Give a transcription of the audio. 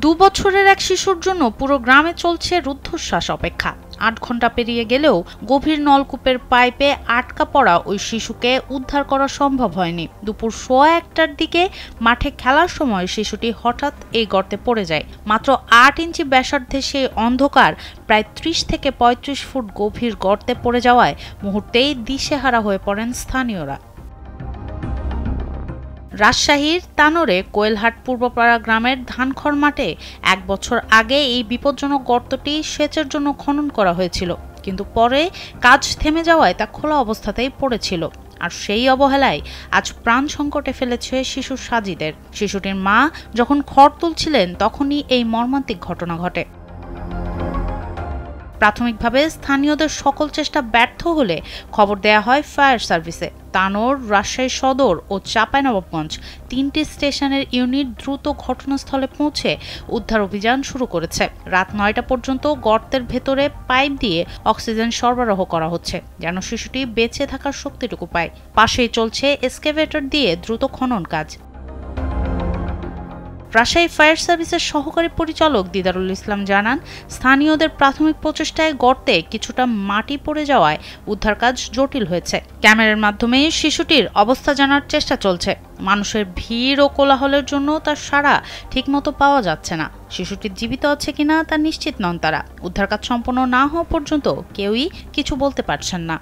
২ বছরের এক শিশুর জন্য পুরো গ্রামে চলছে রুদ্ধশ্বাস অপেক্ষা। ৮ ঘন্টা পেরিয়ে গেলেও গভীর নলকূপের পাইপে আটকা পড়া ওই শিশুকে উদ্ধার করা সম্ভব হয়নি। দুপুর ১:১টার দিকে মাঠে খেলার সময় শিশুটি হঠাৎ এই গর্তে পড়ে যায়। মাত্র ৮ ইঞ্চি ব্যাসার্ধে সেই অন্ধকার প্রায় ৩০ থেকে ৩৫ ফুট গভীর গর্তে পড়ে যাওয়ায় মুহূর্তেই দিশেহারা হয়ে পড়েন স্থানীয়রা। রাজশাহীর তানোরে কোয়েলহাট পূর্বপাড়া গ্রামের ধানখড় মাঠে ১ বছর আগে এই বিপজ্জনক গর্তটি সেচের জন্য খনন করা হয়েছিল, কিন্তু পরে কাজ থেমে যাওয়ায় তা খোলা অবস্থাতেই পড়েছিল। আর সেই অবহেলায় আজ প্রাণ সংকটে ফেলেছে শিশু সাজিদের। শিশুটির মা যখন খড় তুলছিলেন তখনই এই মর্মান্তিক ঘটনা ঘটে। প্রাথমিকভাবে স্থানীয়দের সকল চেষ্টা ব্যর্থ হলে খবর দেয়া হয় ফায়ার সার্ভিসে। তানোর, রাজশাহী সদর ও চাঁপাইনবাবগঞ্জ ৩টি স্টেশনের ইউনিট দ্রুত ঘটনাস্থলে পৌঁছে উদ্ধার অভিযান শুরু করেছে। রাত ৯টা পর্যন্ত গর্তের ভেতরে পাইপ দিয়ে অক্সিজেন সরবরাহ করা হচ্ছে, যেন শিশুটি বেঁচে থাকার শক্তিটুকু পায়। পাশেই চলছে এক্সকেভেটর দিয়ে দ্রুত খনন কাজ। রাজশাহী ফায়ার সার্ভিসের সহকারী পরিচালক দিদারুল ইসলাম জানান, স্থানীয়দের প্রাথমিক প্রচেষ্টায় গর্তে কিছুটা মাটি পড়ে যাওয়ায় উদ্ধার কাজ জটিল হয়েছে। ক্যামেরার মাধ্যমে শিশুটির অবস্থা জানার চেষ্টা চলছে। মানুষের ভিড় ও কোলাহলের জন্য তার সাড়া ঠিকমতো পাওয়া যাচ্ছে না। শিশুটি জীবিত আছে কিনা তা নিশ্চিত নন তারা। উদ্ধার কাজ সম্পন্ন না হওয়া পর্যন্ত কেউই কিছু বলতে পারছেন না।